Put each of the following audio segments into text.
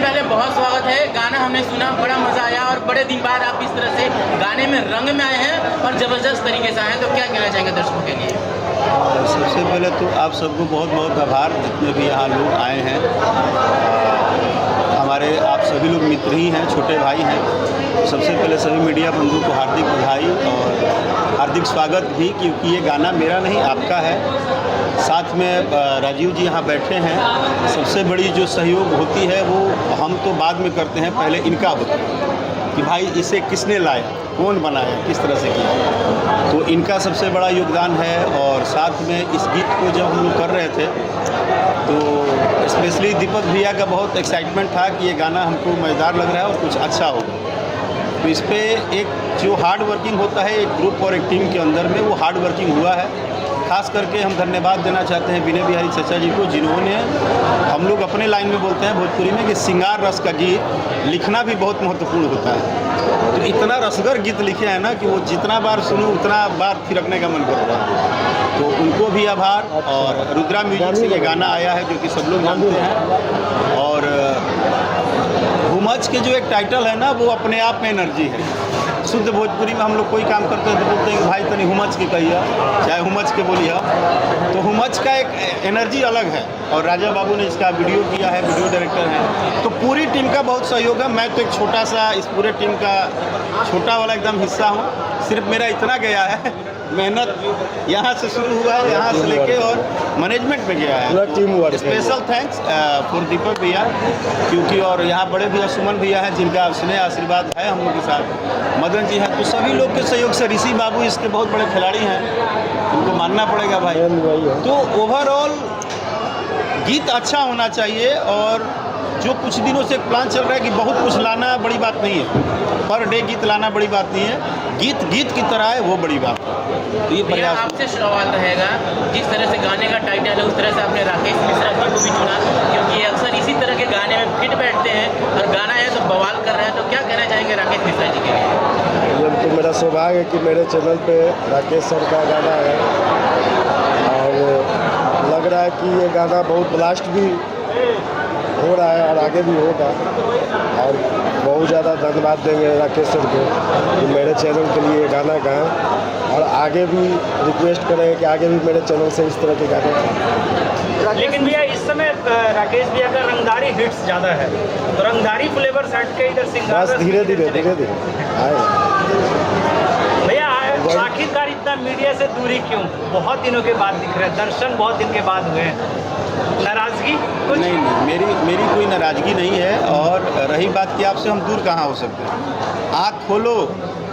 पहले बहुत स्वागत है। गाना हमने सुना, बड़ा मजा आया और बड़े दिन बाद आप इस तरह से गाने में रंग में आए हैं और जबरदस्त तरीके से आए हैं, तो क्या कहना चाहेंगे दर्शकों के लिए? सबसे पहले तो आप सबको बहुत बहुत आभार, जितने भी यहाँ लोग आए हैं। हमारे आप सभी लोग मित्र ही हैं, छोटे भाई हैं। सबसे पहले सभी मीडिया बंधु को हार्दिक बधाई और हार्दिक स्वागत भी, क्योंकि ये गाना मेरा नहीं आपका है। साथ में राजीव जी यहाँ बैठे हैं। सबसे बड़ी जो सहयोग होती है वो हम तो बाद में करते हैं, पहले इनका होता है कि भाई इसे किसने लाया, कौन बनाया, किस तरह से किया। तो इनका सबसे बड़ा योगदान है। और साथ में इस गीत को जब हम लोग कर रहे थे तो स्पेशली दीपक भैया का बहुत एक्साइटमेंट था कि ये गाना हमको मज़ेदार लग रहा है और कुछ अच्छा होगा। तो इस पर एक जो हार्ड वर्किंग होता है एक ग्रुप और एक टीम के अंदर में, वो हार्ड वर्किंग हुआ है। खास करके हम धन्यवाद देना चाहते हैं विनय बिहारी चाचा जी को, जिन्होंने, हम लोग अपने लाइन में बोलते हैं भोजपुरी में कि श्रृंगार रस का गीत लिखना भी बहुत महत्वपूर्ण होता है। तो इतना रसगर गीत लिखे हैं ना कि वो जितना बार सुनो उतना बार थिरकने का मन करता है। तो उनको भी आभार। और रुद्रा म्यूजिक से ये गाना आया है जो कि सब लोग जानते हैं। और हुमच के जो एक टाइटल है ना, वो अपने आप में एनर्जी है। शुद्ध भोजपुरी में हम लोग कोई काम करते हैं तो बोलते हैं भाई तनी हुमच की कहिए, चाहे हुमच के बोलिए। तो हुमच का एक एनर्जी अलग है। और राजा बाबू ने इसका वीडियो किया है, वीडियो डायरेक्टर हैं। तो पूरी टीम का बहुत सहयोग है। मैं तो एक छोटा सा इस पूरे टीम का छोटा वाला एकदम हिस्सा हूँ। सिर्फ मेरा इतना गया है, मेहनत यहाँ से शुरू हुआ है, यहाँ से लेके और मैनेजमेंट में गया है। Team work. Special thanks for Deepak भैया, क्योंकि और यहाँ बड़े भैया सुमन भैया हैं जिनका स्नेह आशीर्वाद है हम लोग के साथ। मदन जी हैं। तो सभी लोग के सहयोग से ऋषि बाबू इसके बहुत बड़े खिलाड़ी हैं, उनको मानना पड़ेगा भाई। तो ओवरऑल गीत अच्छा होना चाहिए। और जो कुछ दिनों से प्लान चल रहा है कि बहुत कुछ लाना बड़ी बात नहीं है, पर डे गीत लाना बड़ी बात नहीं है, गीत गीत की तरह है, वो बड़ी बात है। तो ये प्रयास आपसे सवाल रहेगा, जिस तरह से गाने का टाइटल है उस तरह से आपने राकेश मिश्रा जी को भी चुना, क्योंकि अक्सर इसी तरह के गाने में फिट बैठते हैं और गाना है तो बवाल कर रहे हैं, तो क्या कहना चाहेंगे राकेश मिश्रा जी के लिए? तो मेरा सौभाग्य है कि मेरे चैनल पे राकेश सर का गाना है और लग रहा है कि ये गाना बहुत ब्लास्ट भी हो रहा है और आगे भी होगा। और बहुत ज़्यादा धन्यवाद देंगे राकेश सर को कि मेरे चैनल के लिए ये गाना गाएं और आगे भी रिक्वेस्ट करें कि आगे भी मेरे चैनल से इस तरह के गाने। लेकिन भैया इस समय राकेश भैया का रंगदारी हिट्स ज़्यादा है, तो रंगदारी फ्लेवर्स हट के इधर सिंगार बस धीरे धीरे आएगा। भैया आखिरकार इतना मीडिया से दूरी क्यों? बहुत दिनों के बाद दिख रहे हैं, दर्शन बहुत दिन के बाद हुए हैं। नाराज़गी कुछ? नहीं, मेरी कोई नाराज़गी नहीं है। और रही बात कि आपसे हम दूर कहाँ हो सकते हैं। आँख खोलो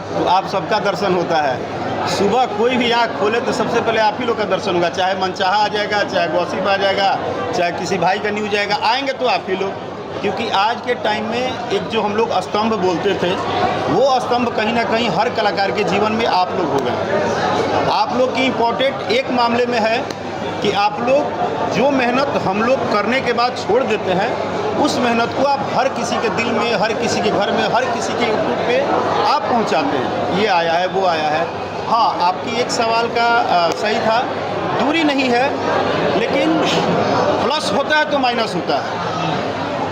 तो आप सबका दर्शन होता है। सुबह कोई भी आँख खोले तो सबसे पहले आप ही लोग का दर्शन होगा। चाहे मनचाहा आ जाएगा, चाहे गॉसिप आ जाएगा, चाहे किसी भाई का न्यूज आएगा, आएंगे तो आप ही लोग। क्योंकि आज के टाइम में एक जो हम लोग स्तंभ बोलते थे, वो स्तंभ कहीं ना कहीं हर कलाकार के जीवन में आप लोग हो गए। आप लोग की इम्पोर्टेंट एक मामले में है कि आप लोग जो मेहनत हम लोग करने के बाद छोड़ देते हैं, उस मेहनत को आप हर किसी के दिल में, हर किसी के घर में, हर किसी के यूट्यूब पे आप पहुंचाते हैं। ये आया है, वो आया है। हाँ, आपकी एक सवाल का सही था, दूरी नहीं है, लेकिन प्लस होता है तो माइनस होता है।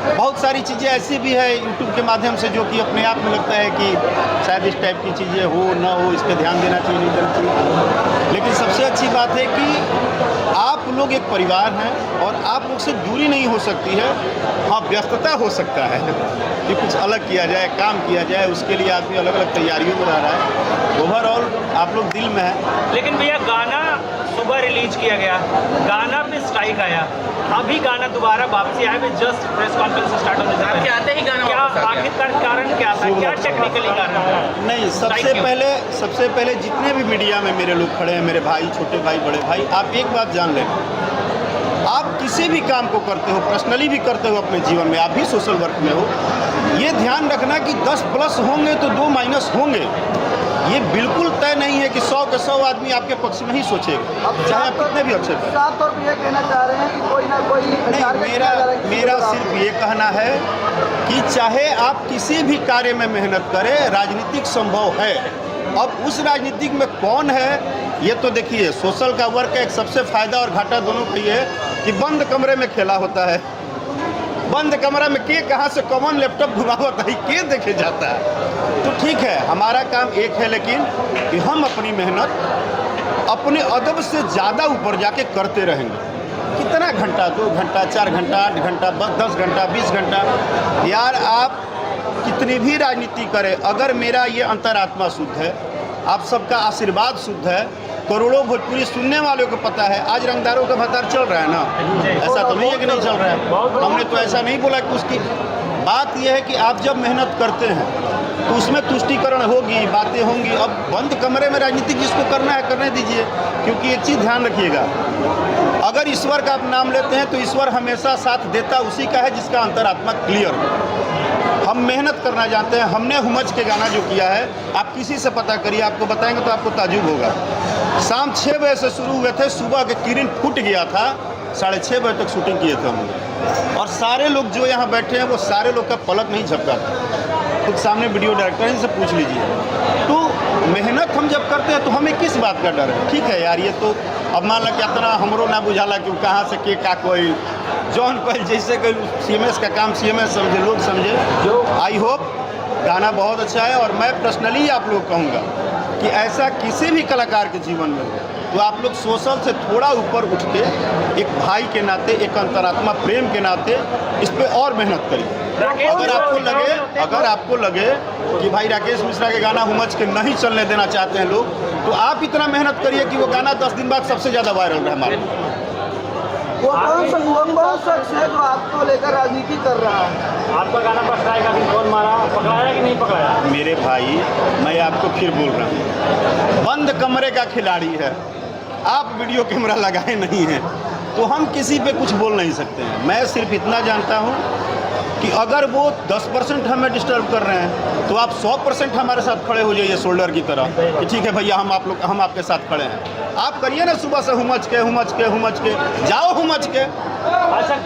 बहुत सारी चीज़ें ऐसी भी है यूट्यूब के माध्यम से जो कि अपने आप में लगता है कि शायद इस टाइप की चीज़ें हो ना हो, इस पर ध्यान देना चाहिए, नहीं देना चाहिए। लेकिन सबसे अच्छी बात है कि आप लोग एक परिवार हैं और आप लोग से दूरी नहीं हो सकती है। हाँ, व्यस्तता हो सकता है कि कुछ अलग किया जाए, काम किया जाए, उसके लिए आदमी अलग अलग तैयारियों में रह रहा है। ओवरऑल आप लोग दिल में हैं। लेकिन भैया गाना सुबह रिलीज किया गया, गाना पे स्ट्राइक आया, अभी गाना दोबारा वापसी आया, जस्ट प्रेस कॉन्फ्रेंस स्टार्ट होने जा रहा आते ही गाना क्या आखिरकार कारण क्या था? क्या टेक्निकली कारण था? नहीं, सबसे पहले जितने भी मीडिया में मेरे लोग खड़े हैं, मेरे भाई, छोटे भाई, बड़े भाई, आप एक बात जान लें, आप किसी भी काम को करते हो, पर्सनली भी करते हो अपने जीवन में, आप भी सोशल वर्क में हो, ये ध्यान रखना कि 10 प्लस होंगे तो 2 माइनस होंगे। ये बिल्कुल तय नहीं है कि 100 के 100 आदमी आपके पक्ष में ही सोचेगा, चाहे आप कितने भी अच्छे थे। साफ तौर पर ये कहना चाह रहे हैं कि कोई ना कोई नहीं, मेरा सिर्फ ये कहना है कि चाहे आप किसी भी कार्य में मेहनत करें, राजनीतिक संभव है। अब उस राजनीतिक में कौन है, ये तो देखिए, सोशल का वर्क का एक सबसे फ़ायदा और घाटा दोनों का ये है कि बंद कमरे में खेला होता है। बंद कमरा में के कहाँ से कॉमन लैपटॉप घुमावत है, के देखे जाता है। तो ठीक है, हमारा काम एक है, लेकिन कि हम अपनी मेहनत अपने अदब से ज़्यादा ऊपर जाके करते रहेंगे। कितना घंटा, 2 घंटा, 4 घंटा, 8 घंटा, 10 घंटा, 20 घंटा, यार आप कितनी भी राजनीति करें, अगर मेरा ये अंतरात्मा शुद्ध है, आप सबका आशीर्वाद शुद्ध है, करोड़ों भोजपुरी सुनने वालों को पता है आज रंगदारों का भतार चल रहा है ना, ऐसा तो नहीं है कि नहीं चल रहा है। हमने तो ऐसा नहीं बोला कि उसकी बात यह है कि आप जब मेहनत करते हैं तो उसमें तुष्टिकरण होगी, बातें होंगी। अब बंद कमरे में राजनीति जिसको करना है करने दीजिए, क्योंकि एक चीज़ ध्यान रखिएगा, अगर ईश्वर का आप नाम लेते हैं तो ईश्वर हमेशा साथ देता उसी का है जिसका अंतरात्मा क्लियर हो। हम मेहनत करना जानते हैं। हमने हुमच के गाना जो किया है, आप किसी से पता करिए, आपको बताएंगे तो आपको ताजुब होगा। शाम 6 बजे से शुरू हुए थे, सुबह के किरण फूट गया था, 6:30 बजे तक शूटिंग किए थे हम लोग। और सारे लोग जो यहाँ बैठे हैं वो सारे लोग का पलक नहीं झपका था। खुद सामने वीडियो डायरेक्टर इनसे पूछ लीजिए। तो मेहनत हम जब करते हैं तो हमें किस बात का डर है? ठीक है यार, ये तो अब मान ला कि इतना हमरो ना बुझाला कि कहाँ से के का कोई जौन कोई जैसे कोई CMS का काम CMS समझे, लोग समझे। जो आई होप गाना बहुत अच्छा है, और मैं पर्सनली आप लोग कहूँगा कि ऐसा किसी भी कलाकार के जीवन में हो तो आप लोग सोशल से थोड़ा ऊपर उठ के एक भाई के नाते, एक अंतरात्मा प्रेम के नाते इस पे और मेहनत करिए। अगर आपको लगे कि भाई राकेश मिश्रा के गाना हुमच के नहीं चलने देना चाहते हैं लोग, तो आप इतना मेहनत करिए कि वो गाना 10 दिन बाद सबसे ज़्यादा वायरल रहे हमारे। वो कौन शख्स है जो आपको लेकर राजनीति कर रहा है? आपका गाना पकड़ाएगा कि कौन मारा, पकड़ाया कि नहीं पकड़ाया? मेरे भाई, मैं आपको फिर बोल रहा हूँ, बंद कमरे का खिलाड़ी है, आप वीडियो कैमरा लगाए नहीं हैं तो हम किसी पे कुछ बोल नहीं सकते हैं। मैं सिर्फ इतना जानता हूँ कि अगर वो 10% हमें डिस्टर्ब कर रहे हैं तो आप 100% हमारे साथ खड़े हो जाइए शोल्डर की तरह कि ठीक है भैया, हम आपके साथ खड़े हैं। आप करिए ना सुबह से हुमच के जाओ, हुमच के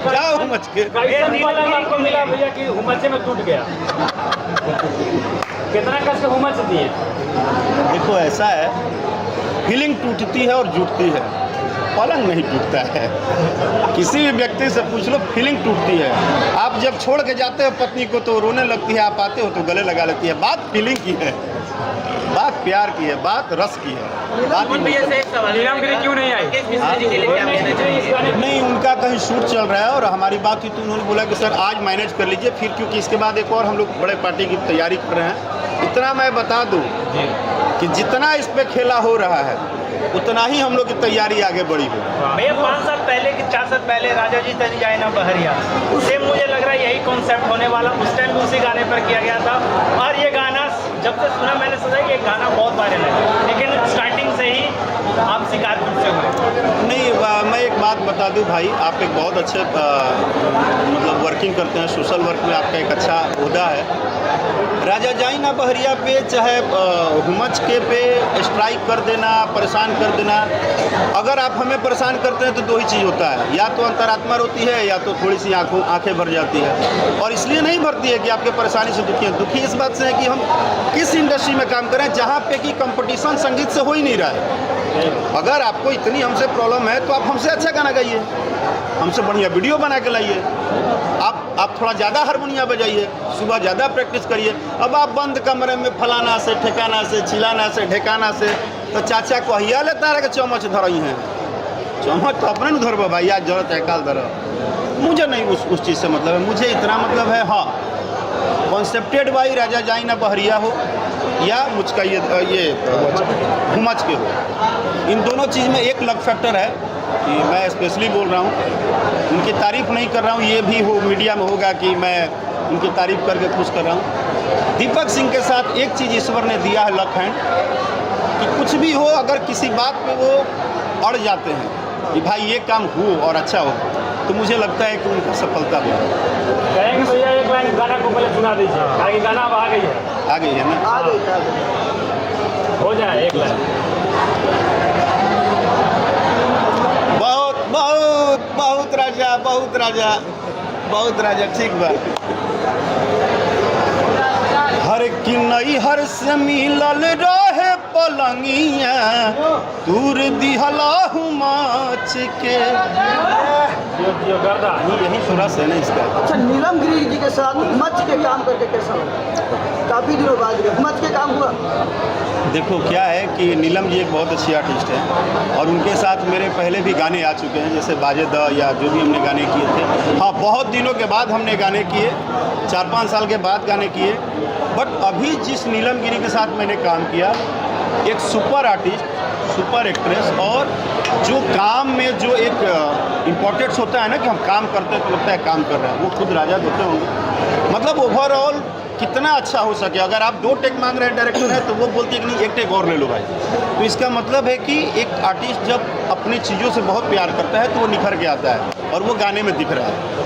जाओ, हुमच के। आपको मिला भैया कि हुमचे में टूट गया, कितना कष्ट हुमच दिए? देखो ऐसा है, फीलिंग टूटती है और जुटती है, पलंग नहीं टूटता है। किसी भी व्यक्ति से पूछ लो, फीलिंग टूटती है। आप जब छोड़ के जाते हो पत्नी को तो रोने लगती है, आप आते हो तो गले लगा लेती है। बात फीलिंग की है, बात प्यार की है, बात रस की है। क्यों नहीं आई? नहीं, उनका कहीं शूट चल रहा है और हमारी बात हुई तो उन्होंने बोला कि सर आज मैनेज कर लीजिए फिर, क्योंकि इसके बाद एक और हम लोग बड़े पार्टी की तैयारी कर रहे हैं। इतना मैं बता दूं कि जितना इस पे खेला हो रहा है उतना ही हम लोग की तैयारी आगे बढ़ी हो। भैया 5 साल पहले कि 4 साल पहले राजा जी तनी जाए ना बहरिया, सेम मुझे लग रहा है यही कॉन्सेप्ट होने वाला। उस टाइम भी उसी गाने पर किया गया था, और ये गाना जब से सुना मैंने सोचा कि ये गाना बहुत वायरल है, लेकिन स्टार्टिंग से ही आप शिकारपुर से हुए। नहीं, मैं एक बात बता दूं भाई, आप एक बहुत अच्छे मतलब वर्किंग करते हैं, सोशल वर्क में आपका एक अच्छा ओहदा है। राजा जाई ना बहरिया पे चाहे हुमच के पे स्ट्राइक कर देना, परेशान कर देना, अगर आप हमें परेशान करते हैं तो 2 ही चीज़ होता है, या तो अंतरात्मा रोती है या तो थोड़ी सी आंखें भर जाती है। और इसलिए नहीं भरती है कि आपके परेशानी से दुखी हैं, दुखी इस बात से है कि हम किस इंडस्ट्री में काम करें जहाँ पे कि कंपटीशन संगीत से हो ही नहीं रहा है। अगर आपको इतनी हमसे प्रॉब्लम है तो आप हमसे अच्छा गाना गाइए, हमसे बढ़िया वीडियो बना के लाइए, आप थोड़ा ज़्यादा हारमोनिया बजाइए, सुबह ज़्यादा प्रैक्टिस करिए। अब आप बंद कमरे में फलाना से ठिकाना से चिलाना से ढेकाना से, तो चाचा को हिया लेता रहे कि चम्मच धरई हैं, चम्मच तो अपने न धरबो भाई, आज जरूरत है काल धर। मुझे नहीं उस चीज़ से मतलब है, मुझे इतना मतलब है, हाँ कॉन्सेप्टेड बाई राजा जाई ना बहरिया हो या मुझका ये हुमच के हो, इन दोनों चीज़ में एक लक फैक्टर है कि मैं स्पेशली बोल रहा हूँ, उनकी तारीफ़ नहीं कर रहा हूँ, ये भी हो मीडिया में होगा कि मैं उनकी तारीफ़ करके खुश कर रहा हूँ। दीपक सिंह के साथ एक चीज़ ईश्वर ने दिया है लक हैंड, कि कुछ भी हो अगर किसी बात पे वो अड़ जाते हैं कि भाई ये काम हो और अच्छा हो, तो मुझे लगता है कि उनकी सफलता भी कहेंगे भैया एक लाइन गाना को पहले सुना दीजिए, आगे गाना अब आ गई है ना, आ गई हो जाए एक लाइन। बहुत बहुत बहुत राजा, बहुत राजा, बहुत राजा, ठीक बा। हर की नई हर से मिलल रहे पलंगिया दूर दिहलाहू माच के। यही थोड़ा सा है ना इसका। अच्छा, नीलम गिरी जी के साथ मच के काम करके कैसा लगा? काफ़ी दिनों बाद मच के काम हुआ। देखो क्या है कि नीलम जी एक बहुत अच्छी आर्टिस्ट है और उनके साथ मेरे पहले भी गाने आ चुके हैं, जैसे बाजे द या जो भी हमने गाने किए थे। हाँ, बहुत दिनों के बाद हमने गाने किए, 4-5 साल के बाद गाने किए। बट अभी जिस नीलम गिरी के साथ मैंने काम किया, एक सुपर आर्टिस्ट, सुपर एक्ट्रेस, और जो काम में जो एक इम्पोर्टेंस होता है ना कि हम काम करते हैं तो लगता है काम कर रहे हैं, वो खुद राजा देते होंगे। मतलब ओवरऑल कितना अच्छा हो सके। अगर आप 2 टेक मांग रहे हैं डायरेक्टर है तो वो बोलती है कि नहीं 1 टेक और ले लो भाई। तो इसका मतलब है कि एक आर्टिस्ट जब अपनी चीज़ों से बहुत प्यार करता है तो वो निखर के आता है और वो गाने में दिख रहा है।